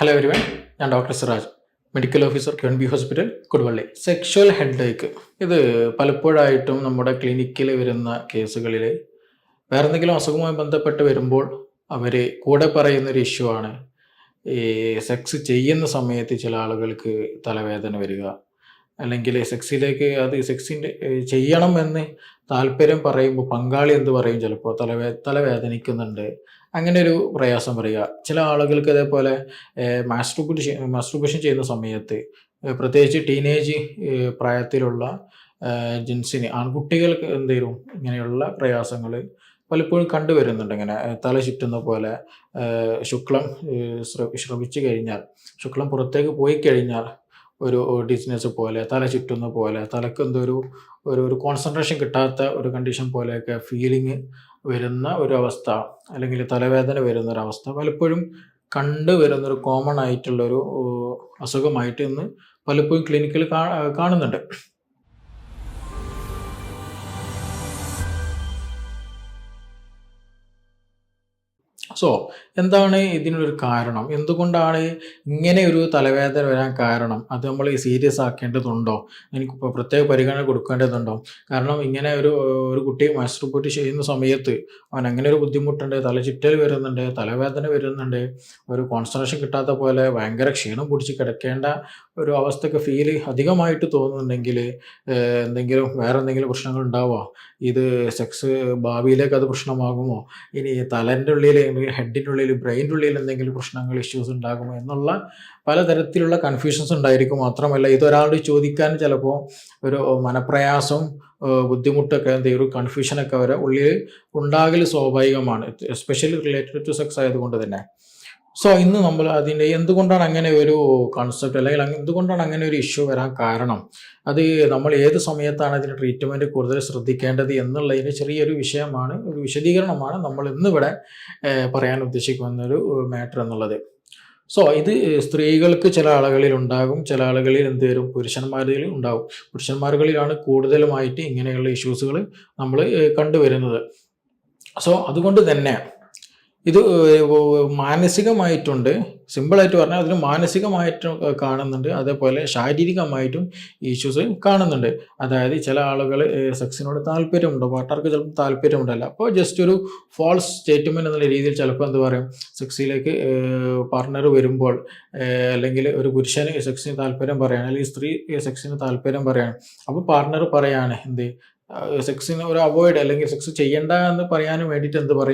Hello everyone, ഞാൻ doctor Siraj, medical officer ക്യൂൻബി hospital, Koduvally. Sexual headache ഇത് പലപ്പോഴായിട്ടും നമ്മുടെ ക്ലിനിക്കിൽ വരുന്ന കേസുകളിൽ വേറെ എന്തെങ്കിലും അസുഖവുമായി ബന്ധപ്പെട്ട് വരുമ്പോൾ അവർ കൂടെ പറയുന്നൊരു ഇഷ്യൂ ആണ് ഈ സെക്സ് ചെയ്യുന്ന സമയത്ത് ചില ആളുകൾക്ക് തലവേദന വരിക, അല്ലെങ്കിൽ സെക്സിൻ്റെ ചെയ്യണം എന്ന് താല്പര്യം പറയുമ്പോൾ പങ്കാളി എന്ത് പറയും, ചിലപ്പോൾ തലവേദനിക്കുന്നുണ്ട്, അങ്ങനെ ഒരു പ്രയാസം പറയുക. ചില ആളുകൾക്ക് അതേപോലെ മാസ്ട്രുബേഷൻ ചെയ്യുന്ന സമയത്ത് പ്രത്യേകിച്ച് ടീനേജ് പ്രായത്തിലുള്ള ജെൻസിന് ആൺകുട്ടികൾക്ക് എന്തെങ്കിലും ഇങ്ങനെയുള്ള പ്രയാസങ്ങൾ പലപ്പോഴും കണ്ടുവരുന്നുണ്ട്. ഇങ്ങനെ തല ചുറ്റുന്ന പോലെ, ശുക്ലം ശ്രവിച്ചു കഴിഞ്ഞാൽ, ശുക്ലം പുറത്തേക്ക് പോയി കഴിഞ്ഞാൽ ഒരു ഡിസ്നെസ് പോലെ, തല ചുറ്റുന്ന പോലെ, തലക്ക് എന്തോ ഒരു ഒരു ഒരു കോൺസെൻട്രേഷൻ കിട്ടാത്ത ഒരു കണ്ടീഷൻ പോലെയൊക്കെ ഫീലിംഗ് വരുന്ന ഒരു അവസ്ഥ, അല്ലെങ്കിൽ തലവേദന വരുന്ന ഒരു അവസ്ഥ പലപ്പോഴും കണ്ടുവരുന്നൊരു കോമൺ ആയിട്ടുള്ളൊരു അസുഖമായിട്ട് ഇന്ന് പലപ്പോഴും ക്ലിനിക്കിൽ കാണുന്നുണ്ട്. സോ എന്താണ് ഇതിനൊരു കാരണം? എന്തുകൊണ്ടാണ് ഇങ്ങനെ ഒരു തലവേദന വരാൻ കാരണം? അത് നമ്മൾ സീരിയസ് ആക്കേണ്ടതുണ്ടോ? എനിക്കിപ്പോൾ പ്രത്യേക പരിഗണന കൊടുക്കേണ്ടതുണ്ടോ? കാരണം ഇങ്ങനെ ഒരു കുട്ടി മാസ്റ്റുർബേറ്റ് ചെയ്യുന്ന സമയത്ത് അവൻ അങ്ങനെ ഒരു ബുദ്ധിമുട്ടുണ്ട്, തലചുറ്റൽ വരുന്നുണ്ട്, തലവേദന വരുന്നുണ്ട്, ഒരു കോൺസെൻട്രേഷൻ കിട്ടാത്ത പോലെ ഭയങ്കര ക്ഷീണം പിടിച്ച് കിടക്കേണ്ട ഒരു അവസ്ഥയൊക്കെ ഫീൽ അധികമായിട്ട് തോന്നുന്നുണ്ടെങ്കിൽ വേറെ എന്തെങ്കിലും പ്രശ്നങ്ങൾ ഉണ്ടാവുമോ? ഇത് സെക്സ് ഭാവിയിലേക്ക് അത് പ്രശ്നമാകുമോ? ഇനി തലേൻ്റെ ഉള്ളിൽ, ഹെഡിൻ്റെ ഉള്ളിൽ, ബ്രെയിൻ്റെ ഉള്ളിൽ എന്തെങ്കിലും പ്രശ്നങ്ങൾ, ഇഷ്യൂസ് ഉണ്ടാകുമോ എന്നുള്ള പലതരത്തിലുള്ള കൺഫ്യൂഷൻസ് ഉണ്ടായിരിക്കും. മാത്രമല്ല ഇതൊരാളോട് ചോദിക്കാൻ ചിലപ്പോൾ ഒരു മനപ്രയാസം, ബുദ്ധിമുട്ടൊക്കെ, എന്തെങ്കിലും ഒരു കൺഫ്യൂഷനൊക്കെ അവരെ ഉള്ളിൽ ഉണ്ടാകൽ സ്വാഭാവികമാണ്, എസ്പെഷ്യലി റിലേറ്റഡ് ടു സെക്സ് ആയതുകൊണ്ട് തന്നെ. സോ ഇന്ന് നമ്മൾ അതിൻ്റെ എന്തുകൊണ്ടാണ് അങ്ങനെ ഒരു കൺസെപ്റ്റ്, അല്ലെങ്കിൽ എന്തുകൊണ്ടാണ് അങ്ങനെ ഒരു ഇഷ്യൂ വരാൻ കാരണം, അത് നമ്മൾ ഏത് സമയത്താണ് അതിന് ട്രീറ്റ്മെൻറ്റ് കൂടുതൽ ശ്രദ്ധിക്കേണ്ടത് എന്നുള്ളതിന് ചെറിയൊരു വിഷയമാണ്, ഒരു വിശദീകരണമാണ് നമ്മൾ ഇന്നിവിടെ പറയാൻ ഉദ്ദേശിക്കുന്ന ഒരു മാറ്റർ എന്നുള്ളത്. സോ ഇത് സ്ത്രീകൾക്ക് ചില ആളുകളിൽ ഉണ്ടാകും, ചില ആളുകളിൽ എന്ത് വരും, പുരുഷന്മാരിൽ ഉണ്ടാകും. പുരുഷന്മാർകളിലാണ് കൂടുതലുമായിട്ട് ഇങ്ങനെയുള്ള ഇഷ്യൂസുകൾ നമ്മൾ കണ്ടുവരുന്നത്. സോ അതുകൊണ്ട് തന്നെ ഇത് മാനസികമായിട്ടുണ്ട്. സിമ്പിളായിട്ട് പറഞ്ഞാൽ അതിന് മാനസികമായിട്ടും കാണുന്നുണ്ട്, അതേപോലെ ശാരീരികമായിട്ടും ഇഷ്യൂസ് കാണുന്നുണ്ട്. അതായത് ചില ആളുകൾ സെക്സിനോട് താല്പര്യമുണ്ടോ, പാർട്ട്ണർക്ക് ചിലപ്പോൾ താല്പര്യമുണ്ടല്ല, അപ്പോൾ ജസ്റ്റ് ഒരു ഫോൾസ് സ്റ്റേറ്റ്മെൻറ്റ് എന്നുള്ള രീതിയിൽ ചിലപ്പോൾ എന്ത് പറയും, സെക്സിലേക്ക് പാർട്ട്ണർ വരുമ്പോൾ, അല്ലെങ്കിൽ ഒരു പുരുഷന് സെക്സിന് താല്പര്യം പറയാണ്, അല്ലെങ്കിൽ സ്ത്രീ സെക്സിന് താല്പര്യം പറയാണ്, അപ്പോൾ പാർട്ട്ണർ പറയാണ് സെക്സിന് ഒരു അവോയ്ഡ്, അല്ലെങ്കിൽ സെക്സ് ചെയ്യണ്ട എന്ന് പറയാനും വേണ്ടിയിട്ട് എന്ത് പറയും,